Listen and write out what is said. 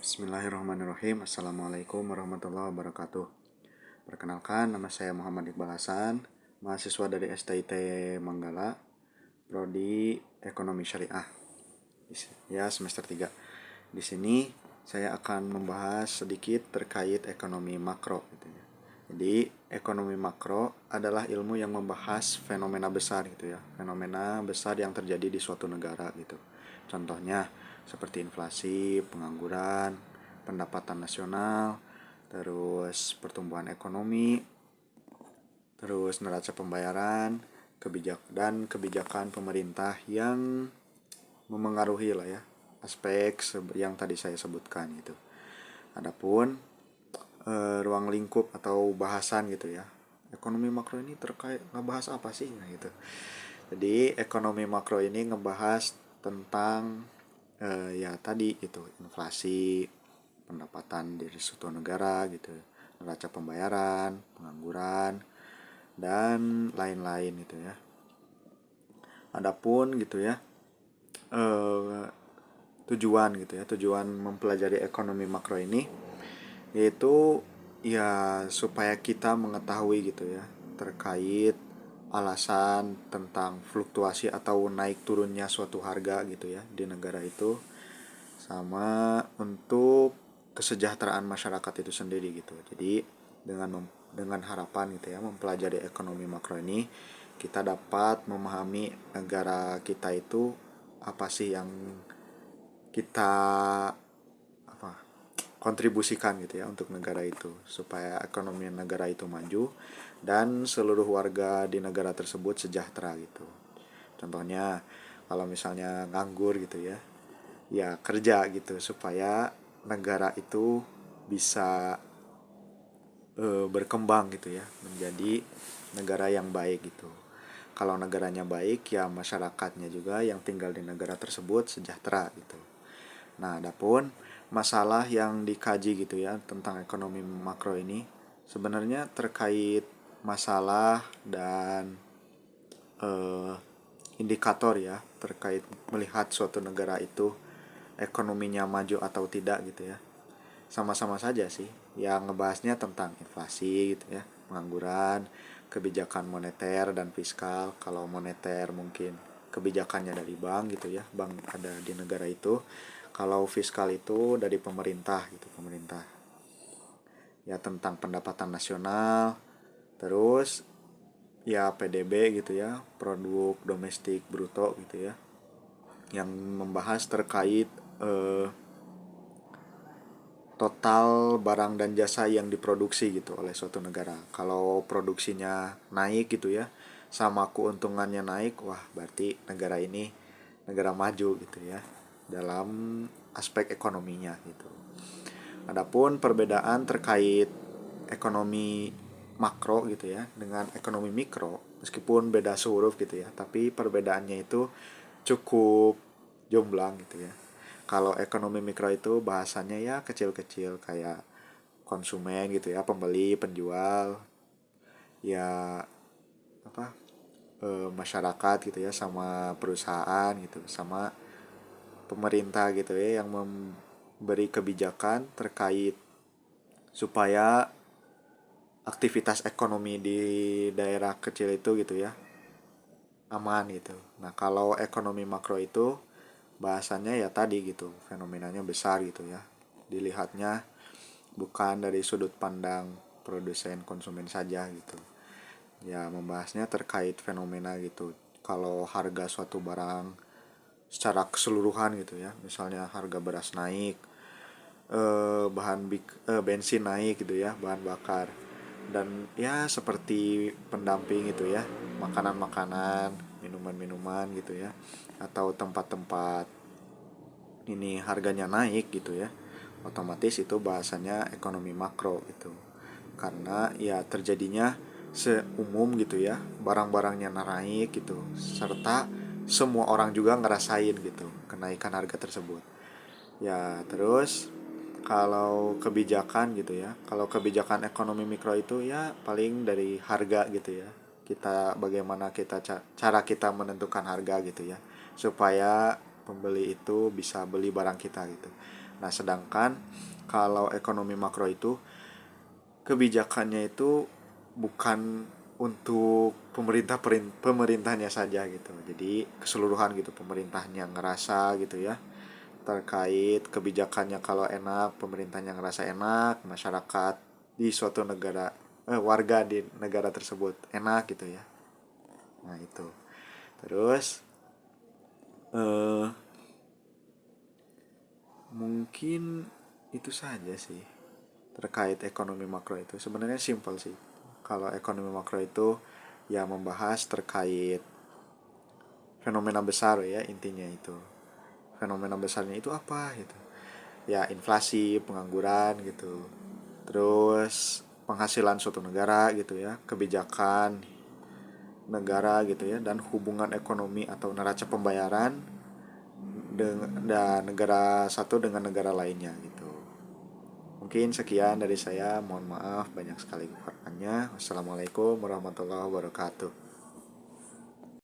Bismillahirrahmanirrahim. Assalamualaikum warahmatullahi wabarakatuh. Perkenalkan, nama saya Muhammad Iqbal Hasan, mahasiswa dari STIT Manggala, Prodi Ekonomi Syariah. Ya, semester 3. Di sini saya akan membahas sedikit terkait ekonomi makro gitu ya. Jadi, ekonomi makro adalah ilmu yang membahas fenomena besar gitu ya. Fenomena besar yang terjadi di suatu negara gitu. Contohnya seperti inflasi, pengangguran, pendapatan nasional, terus pertumbuhan ekonomi, terus neraca pembayaran, kebijakan pemerintah yang memengaruhi lah ya aspek yang tadi saya sebutkan gitu. Adapun ruang lingkup atau bahasan gitu ya. Ekonomi makro ini terkait ngebahas apa sih nah gitu. Jadi ekonomi makro ini ngebahas tentang ya tadi gitu, inflasi, pendapatan dari suatu negara gitu, neraca pembayaran, pengangguran, dan lain-lain gitu ya. Adapun gitu ya, tujuan gitu ya, tujuan mempelajari ekonomi makro ini yaitu ya supaya kita mengetahui gitu ya terkait alasan tentang fluktuasi atau naik turunnya suatu harga gitu ya di negara itu, sama untuk kesejahteraan masyarakat itu sendiri gitu. Jadi dengan harapan gitu ya mempelajari ekonomi makro ini kita dapat memahami negara kita itu apa sih yang kita apa kontribusikan gitu ya untuk negara itu supaya ekonomi negara itu maju dan seluruh warga di negara tersebut sejahtera gitu. Contohnya kalau misalnya nganggur gitu ya, ya kerja gitu supaya negara itu bisa berkembang gitu ya menjadi negara yang baik gitu. Kalau negaranya baik ya masyarakatnya juga yang tinggal di negara tersebut sejahtera gitu. Nah, adapun masalah yang dikaji gitu ya tentang ekonomi makro ini sebenarnya terkait masalah dan eh, indikator ya terkait melihat suatu negara itu ekonominya maju atau tidak gitu ya. Sama-sama saja sih. Yang ngebahasnya tentang inflasi gitu ya, pengangguran, kebijakan moneter dan fiskal. Kalau moneter mungkin kebijakannya dari bank gitu ya, bank ada di negara itu. Kalau fiskal itu dari pemerintah gitu, pemerintah. Ya tentang pendapatan nasional, terus ya PDB gitu ya, produk domestik bruto gitu ya. Yang membahas terkait eh, total barang dan jasa yang diproduksi gitu oleh suatu negara. Kalau produksinya naik gitu ya, sama keuntungannya naik, wah berarti negara ini negara maju gitu ya dalam aspek ekonominya gitu. Adapun perbedaan terkait ekonomi makro gitu ya dengan ekonomi mikro, meskipun beda huruf gitu ya, tapi perbedaannya itu cukup jomblang gitu ya. Kalau ekonomi mikro itu bahasanya ya kecil-kecil kayak konsumen gitu ya, pembeli, penjual, ya apa masyarakat gitu ya sama perusahaan gitu, sama pemerintah gitu ya yang memberi kebijakan terkait supaya aktivitas ekonomi di daerah kecil itu gitu ya aman gitu. Nah, kalau ekonomi makro itu bahasanya ya tadi gitu, fenomenanya besar gitu ya. Dilihatnya bukan dari sudut pandang produsen konsumen saja gitu. Ya, membahasnya terkait fenomena gitu. Kalau harga suatu barang secara keseluruhan gitu ya, misalnya harga beras naik, bensin naik gitu ya, bahan bakar, dan ya seperti pendamping gitu ya, makanan-makanan, minuman-minuman gitu ya, atau tempat-tempat ini harganya naik gitu ya, otomatis itu bahasanya ekonomi makro gitu. Karena ya terjadinya seumum gitu ya, barang-barangnya naik gitu, serta semua orang juga ngerasain gitu kenaikan harga tersebut. Ya, terus kalau kebijakan gitu ya, kalau kebijakan ekonomi mikro itu ya paling dari harga gitu ya. Kita bagaimana cara kita menentukan harga gitu ya, supaya pembeli itu bisa beli barang kita gitu. Nah, sedangkan kalau ekonomi makro itu kebijakannya itu bukan untuk pemerintahnya saja gitu. Jadi keseluruhan gitu, pemerintahnya ngerasa gitu ya terkait kebijakannya. Kalau enak, pemerintahnya ngerasa enak, masyarakat di suatu negara, warga di negara tersebut enak gitu ya. Nah itu. Terus eh mungkin itu saja sih terkait ekonomi makro itu. Sebenarnya simpel sih. Kalau ekonomi makro itu ya membahas terkait fenomena besar ya, intinya itu. Fenomena besarnya itu apa gitu. Ya inflasi, pengangguran gitu. Terus penghasilan suatu negara gitu ya, kebijakan negara gitu ya, dan hubungan ekonomi atau neraca pembayaran dan negara satu dengan negara lainnya gitu. Mungkin sekian dari saya, mohon maaf banyak sekali kekurangannya. Wassalamualaikum warahmatullahi wabarakatuh.